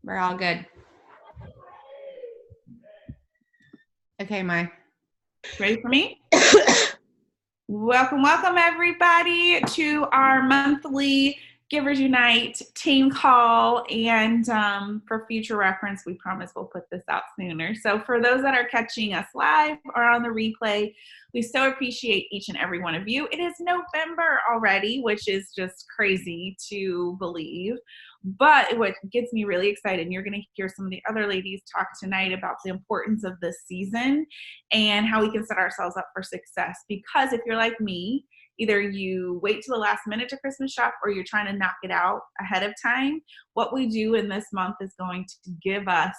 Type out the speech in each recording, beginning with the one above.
We're all good. Okay, Mai. Ready for me? Welcome everybody to our monthly Givers Unite team call. And for future reference, we promise we'll put this out sooner. So for those that are catching us live or on the replay, we so appreciate each and every one of you. It is November already, which is just crazy to believe. But what gets me really excited, and you're going to hear some of the other ladies talk tonight about the importance of this season and how we can set ourselves up for success. Because if you're like me, either you wait till the last minute to Christmas shop or you're trying to knock it out ahead of time. What we do in this month is going to give us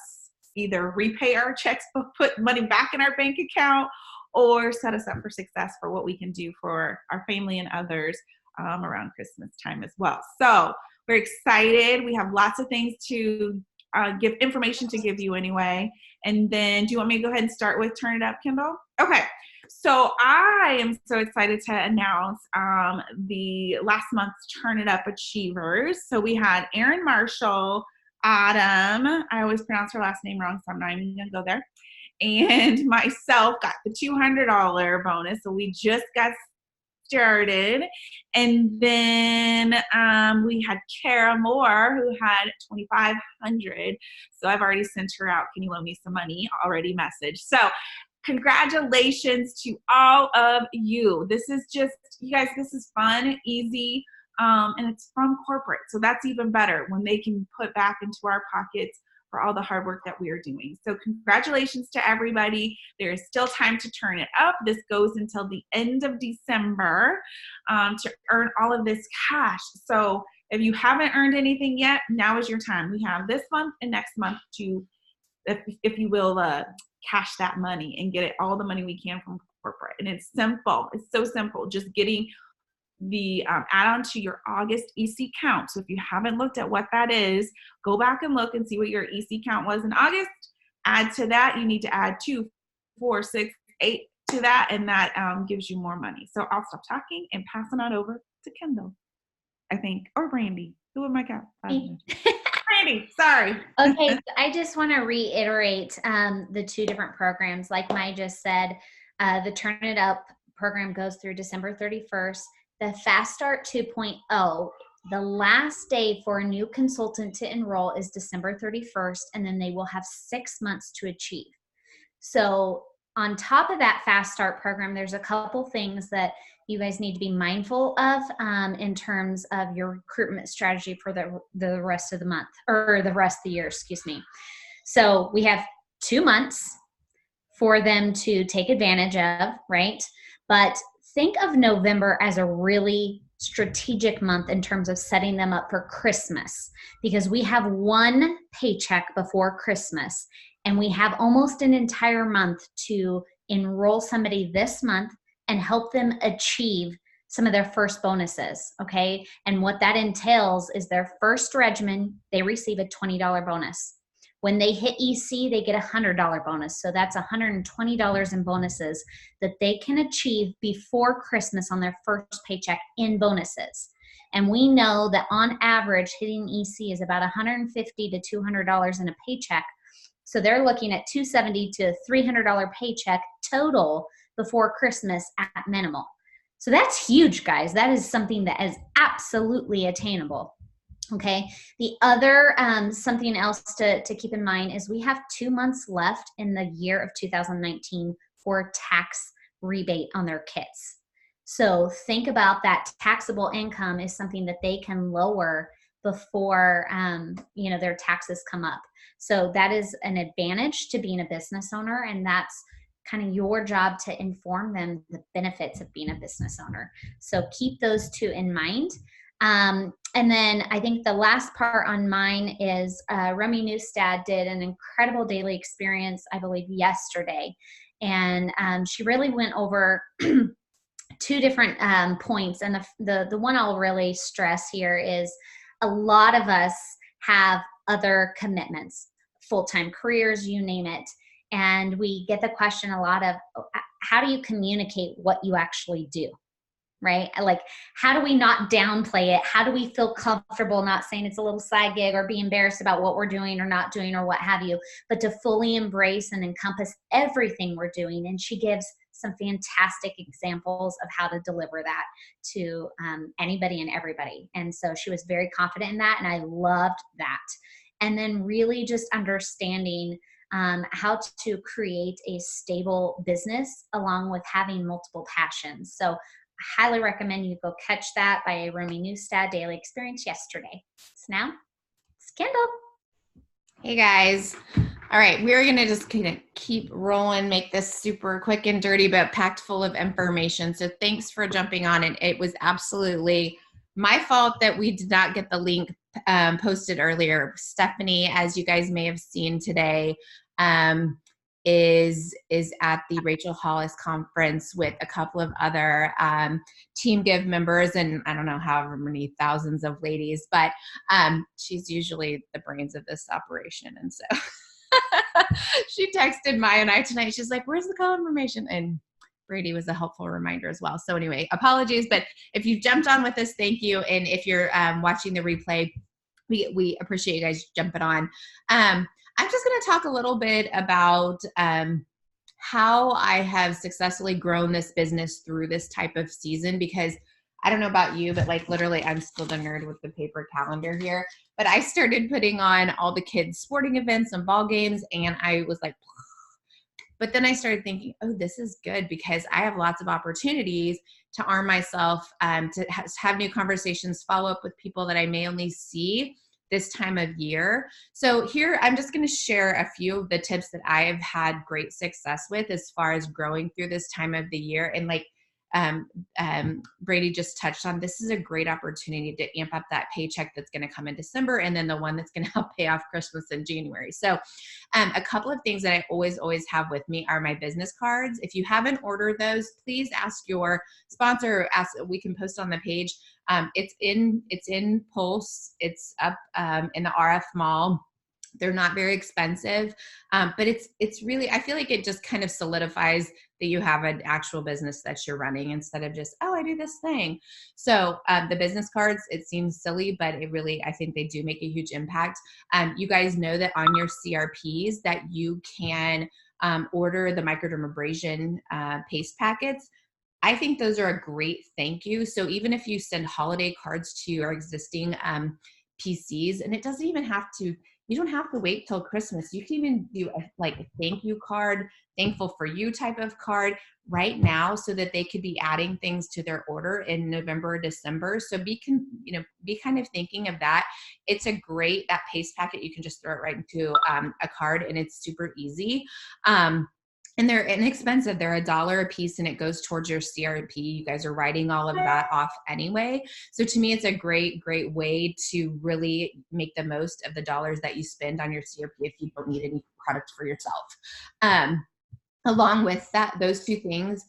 either repay our checks, put money back in our bank account, or set us up for success for what we can do for our family and others around Christmas time as well. So we're excited. We have lots of things to give information to give you anyway. And then do you want me to go ahead and start with Turn It Up, Kendall? Okay. So I am so excited to announce the last month's Turn It Up Achievers. So we had Erin Marshall, Autumn, I always pronounce her last name wrong, so I'm not even going to go there, and myself got the $200 bonus. So we just got started. And then we had Kara Moore, who had $2,500. So I've already sent her out, can you loan me some money, already messaged. So congratulations to all of you. This is just, you guys, this is fun, easy, and it's from corporate. So that's even better when they can put back into our pockets for all the hard work that we are doing. So congratulations to everybody. There is still time to turn it up. This goes until the end of December to earn all of this cash. So if you haven't earned anything yet, now is your time. We have this month and next month to, if you will, cash that money and get it, all the money we can from corporate. And it's simple. It's so simple. Just getting the add-on to your August EC count. So if you haven't looked at what that is, go back and look and see what your EC count was in August. Add to that, you need to add 2, 4, 6, 8 to that, and that gives you more money. So I'll stop talking and pass it on over to Kendall, I think, or Brandy. Who am I got? Brandy, sorry. Okay, so I just want to reiterate the two different programs. Like Mai just said, the Turn It Up program goes through December 31st. The Fast Start 2.0, the last day for a new consultant to enroll is December 31st, and then they will have 6 months to achieve. So on top of that Fast Start program, there's a couple things that you guys need to be mindful of in terms of your recruitment strategy for the rest of the month, or the rest of the year, excuse me. So we have 2 months for them to take advantage of, right? But think of November as a really strategic month in terms of setting them up for Christmas, because we have one paycheck before Christmas, and we have almost an entire month to enroll somebody this month and help them achieve some of their first bonuses, okay? And what that entails is their first regimen, they receive a $20 bonus. When they hit EC, they get a $100 bonus. So that's $120 in bonuses that they can achieve before Christmas on their first paycheck in bonuses. And we know that on average, hitting EC is about $150 to $200 in a paycheck. So they're looking at $270 to $300 paycheck total before Christmas at minimal. So that's huge, guys. That is something that is absolutely attainable. Okay. The other something else to keep in mind is we have 2 months left in the year of 2019 for tax rebate on their kits. So think about that. Taxable income is something that they can lower before their taxes come up. So that is an advantage to being a business owner, and that's kind of your job to inform them the benefits of being a business owner. So keep those two in mind. And then I think the last part on mine is Remy Newstad did an incredible daily experience, I believe, yesterday. And she really went over 2 different points. And the one I'll really stress here is a lot of us have other commitments, full-time careers, you name it. And we get the question a lot of, how do you communicate what you actually do? right? Like, how do we not downplay it? How do we feel comfortable not saying it's a little side gig or be embarrassed about what we're doing or not doing or what have you, but to fully embrace and encompass everything we're doing? And she gives some fantastic examples of how to deliver that to anybody and everybody. And so she was very confident in that, and I loved that. And then really just understanding how to create a stable business along with having multiple passions. So I highly recommend you go catch that by Romy Newstad, Daily Experience, yesterday. So now it's Kendall. Hey guys. All right, we're going to just kind of keep rolling, make this super quick and dirty, but packed full of information. So thanks for jumping on. And it was absolutely my fault that we did not get the link posted earlier. Stephanie, as you guys may have seen today, is at the Rachel Hollis conference with a couple of other Team Give members, and I don't know however many thousands of ladies, but she's usually the brains of this operation. And so she texted Maya and I tonight. She's like, where's the call information? And Brady was a helpful reminder as well. So anyway, apologies, but if you've jumped on with us, thank you. And if you're watching the replay, we appreciate you guys jumping on. I'm just going to talk a little bit about how I have successfully grown this business through this type of season, because I don't know about you, but like literally I'm still the nerd with the paper calendar here. But I started putting on all the kids' sporting events and ball games, and I was like, but then I started thinking, oh, this is good because I have lots of opportunities to arm myself, to have new conversations, follow up with people that I may only see this time of year. So here, I'm just going to share a few of the tips that I have had great success with as far as growing through this time of the year. And like Brady just touched on, this is a great opportunity to amp up that paycheck that's going to come in December, and then the one that's going to help pay off Christmas in January. So a couple of things that I always have with me are my business cards. If you haven't ordered those, please ask your sponsor, we can post on the page. It's in Pulse. It's up in the RF Mall. They're not very expensive, but it's really, I feel like it just kind of solidifies that you have an actual business that you're running instead of just, oh, I do this thing. So the business cards, it seems silly, but it really, I think they do make a huge impact. You guys know that on your CRPs that you can order the microdermabrasion paste packets. I think those are a great thank you. So even if you send holiday cards to your existing PCs, and it doesn't even have to, you don't have to wait till Christmas. You can even do a thank you card, thankful for you type of card right now, so that they could be adding things to their order in November or December. So be kind of thinking of that. It's a great, that paste packet, you can just throw it right into a card, and it's super easy. And they're inexpensive. They're $1 a piece, and it goes towards your CRP. You guys are writing all of that off anyway. So to me, it's a great way to really make the most of the dollars that you spend on your CRP if you don't need any product for yourself. Along with that, those two things,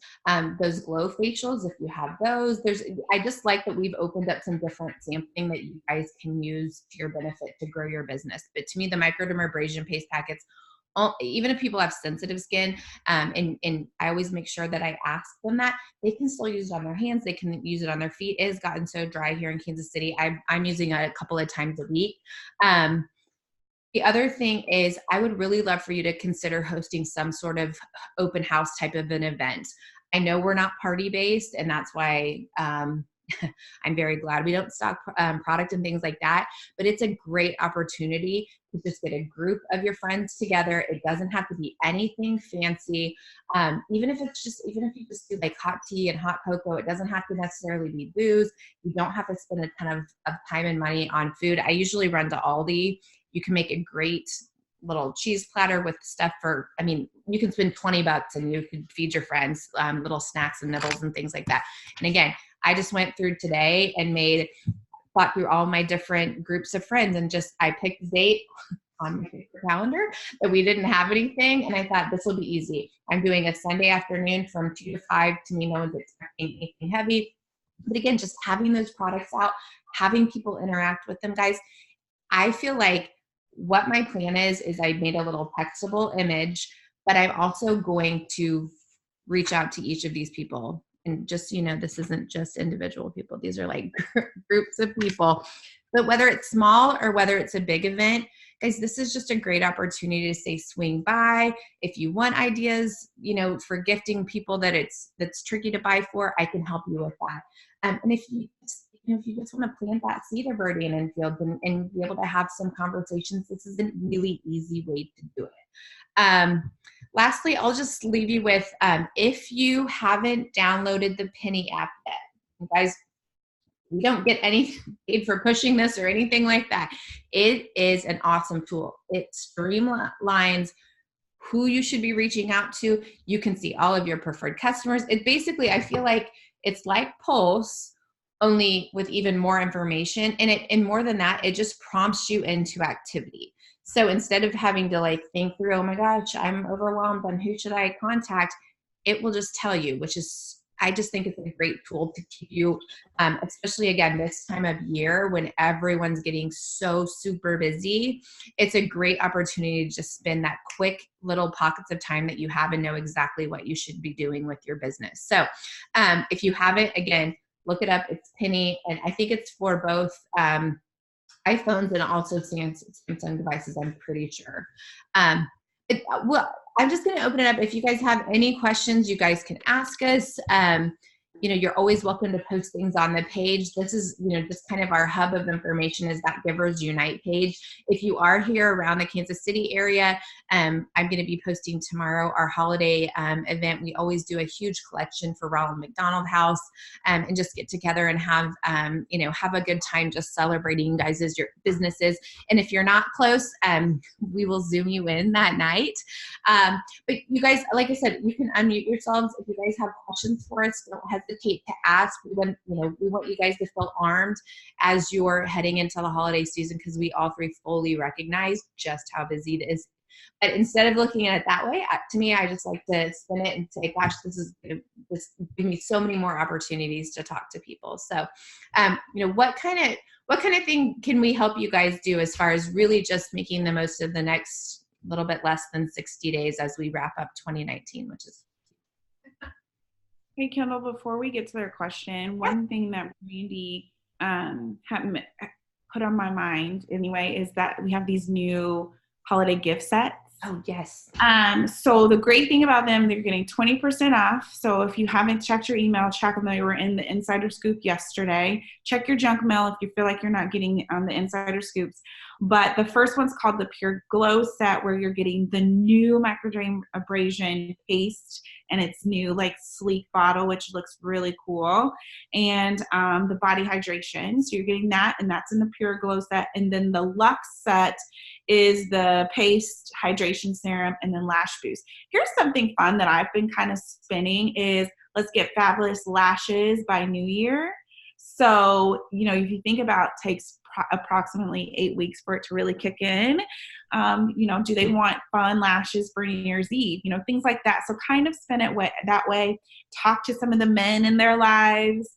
those glow facials, if you have those, I just like that we've opened up some different sampling that you guys can use to your benefit to grow your business. But to me, the microdermabrasion paste packets, even if people have sensitive skin, and I always make sure that I ask them that they can still use it on their hands, they can use it on their feet. It has gotten so dry here in Kansas City. I'm using it a couple of times a week. The other thing is, I would really love for you to consider hosting some sort of open house type of an event. I know we're not party based, and that's why I'm very glad we don't stock product and things like that, but it's a great opportunity to just get a group of your friends together. It doesn't have to be anything fancy. Even if you just do like hot tea and hot cocoa, it doesn't have to necessarily be booze. You don't have to spend a ton of time and money on food. I usually run to Aldi. You can make a great little cheese platter with stuff you can spend $20 and you can feed your friends little snacks and nibbles and things like that. And again, I just went through today and thought through all my different groups of friends, and I picked a date on my calendar that we didn't have anything. And I thought, this will be easy. I'm doing a Sunday afternoon from 2 to 5. To me, no one's expecting anything heavy. But again, just having those products out, having people interact with them, guys. I feel like what my plan is I made a little textable image, but I'm also going to reach out to each of these people and just, this isn't just individual people. These are like groups of people. But whether it's small or whether it's a big event, guys, this is just a great opportunity to say swing by. If you want ideas, for gifting people that's tricky to buy for, I can help you with that. And if you just want to plant that seed of Verde in Enfield and be able to have some conversations, this is a really easy way to do it. Lastly, I'll just leave you with, if you haven't downloaded the Penny app yet, guys, we don't get any paid for pushing this or anything like that. It is an awesome tool. It streamlines who you should be reaching out to. You can see all of your preferred customers. It basically, I feel like it's like Pulse, only with even more information. And more than that, it just prompts you into activity. So instead of having to think through, oh my gosh, I'm overwhelmed on who should I contact, it will just tell you, which is, I just think it's a great tool to keep you, especially again, this time of year when everyone's getting so super busy. It's a great opportunity to just spend that quick little pockets of time that you have and know exactly what you should be doing with your business. So if you haven't, again, look it up. It's Penny. And I think it's for both iPhones and also Samsung devices, I'm pretty sure. I'm just going to open it up. If you guys have any questions, you guys can ask us. You're always welcome to post things on the page. This is, just kind of our hub of information is that Givers Unite page. If you are here around the Kansas City area, I'm going to be posting tomorrow our holiday event. We always do a huge collection for Ronald McDonald House and just get together and have a good time just celebrating you guys as your businesses. And if you're not close, we will Zoom you in that night. But you guys, like I said, you can unmute yourselves. If you guys have questions for us, don't hesitate to ask. We want you guys to feel armed as you're heading into the holiday season, because we all three fully recognize just how busy it is. But instead of looking at it that way, to me, I just like to spin it and say, gosh, this gives me so many more opportunities to talk to people. So, what kind of thing can we help you guys do as far as really just making the most of the next little bit less than 60 days as we wrap up 2019, which is. Hey, Kendall, before we get to their question, one thing that Randy had put on my mind anyway is that we have these new holiday gift sets. Oh, yes. So the great thing about them, they're getting 20% off. So if you haven't checked your email, check them. They were in the Insider Scoop yesterday. Check your junk mail if you feel like you're not getting the Insider Scoops. But the first one's called the Pure Glow set, where you're getting the new microdermabrasion paste and its new sleek bottle, which looks really cool. And the body hydration. So you're getting that, and that's in the Pure Glow set. And then the Luxe set is the paste, hydration serum, and then lash boost. Here's something fun that I've been kind of spinning is let's get fabulous lashes by New Year. So, if you think about it takes approximately 8 weeks for it to really kick in, do they want fun lashes for New Year's Eve? Things like that. So kind of spin it that way. Talk to some of the men in their lives.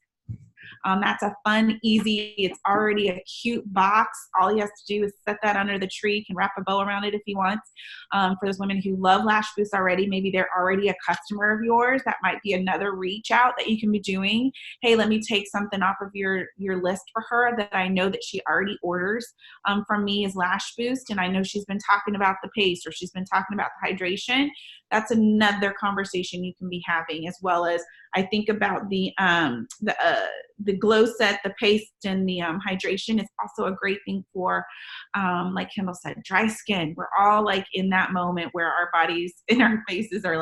That's a fun, easy, it's already a cute box. All he has to do is set that under the tree, can wrap a bow around it if he wants. For those women who love lash boosts already, maybe they're already a customer of yours. That might be another reach out that you can be doing. Hey, let me take something off of your list for her that I know that she already orders from me is lash boost. And I know she's been talking about the paste or she's been talking about the hydration. That's another conversation you can be having, as well as I think about the glow set, the paste, and the hydration is also a great thing for, like Kendall said, dry skin. We're all in that moment where our bodies and our faces are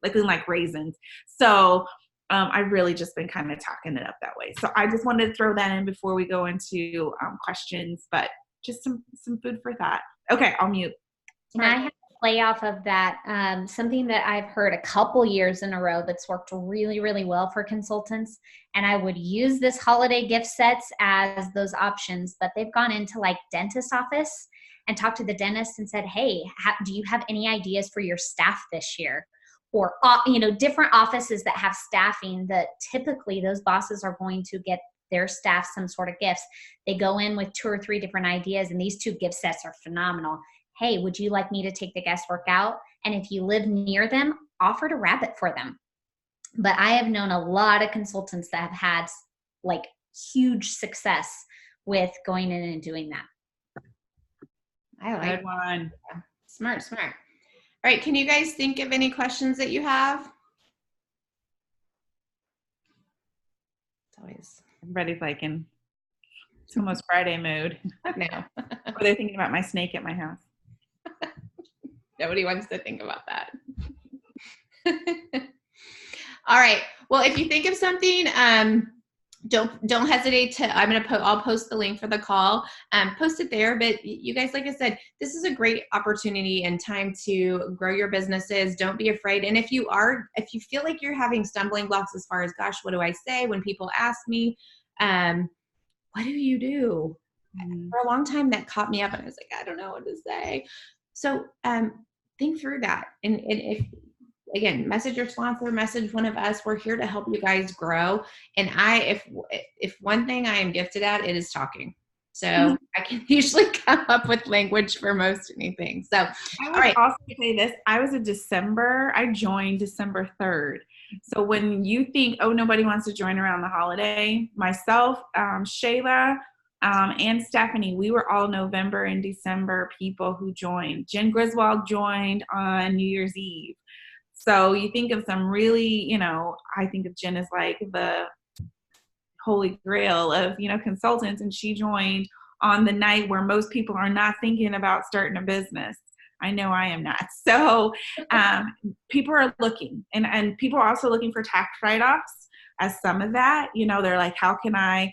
looking like raisins. So I've really just been kind of talking it up that way. So I just wanted to throw that in before we go into questions, but just some food for thought. Okay, I'll mute. And I have to play off of that. Something that I've heard a couple years in a row that's worked really, really well for consultants. And I would use this holiday gift sets as those options, but they've gone into dentist office and talked to the dentist and said, hey, do you have any ideas for your staff this year? Or, different offices that have staffing that typically those bosses are going to get their staff some sort of gifts. They go in with 2 or 3 different ideas, and these 2 gift sets are phenomenal. Hey, would you like me to take the guesswork out? And if you live near them, offer to wrap it for them. But I have known a lot of consultants that have had like huge success with going in and doing that. I like Good one. Smart. All right. Can you guys think of any questions that you have? It's always. Everybody's like it's almost Friday mood. No. Or they're thinking about my snake at my house. Nobody wants to think about that. All right. Well, if you think of something, don't hesitate to, I'll post the link for the call, post it there. But you guys, like I said, this is a great opportunity and time to grow your businesses. Don't be afraid. And if you feel like you're having stumbling blocks as far as, gosh, what do I say when people ask me, what do you do? For a long time that caught me up and I was like, I don't know what to say. So think through that. And if, again, message your sponsor, message one of us. We're here to help you guys grow. And if one thing I am gifted at, it is talking. So I can usually come up with language for most anything. So, I would also say this. I joined December 3rd. So when you think, oh, nobody wants to join around the holiday, myself, Shayla, and Stephanie, we were all November and December people who joined. Jen Griswold joined on New Year's Eve. So you think of some really, I think of Jen as like the holy grail of, consultants. And she joined on the night where most people are not thinking about starting a business. I know I am not. So people are looking and people are also looking for tax write-offs as some of that. They're like, how can I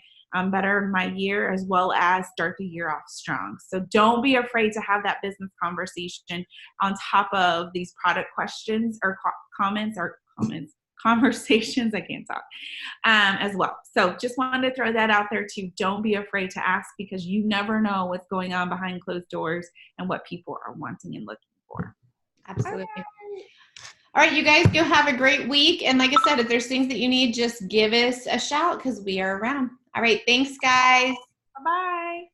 better my year as well as start the year off strong? So don't be afraid to have that business conversation on top of these product questions or conversations. I can't talk as well. So just wanted to throw that out there too. Don't be afraid to ask because you never know what's going on behind closed doors and what people are wanting and looking for. Absolutely. All right, you guys go have a great week. And like I said, if there's things that you need, just give us a shout because we are around. All right. Thanks, guys. Bye-bye.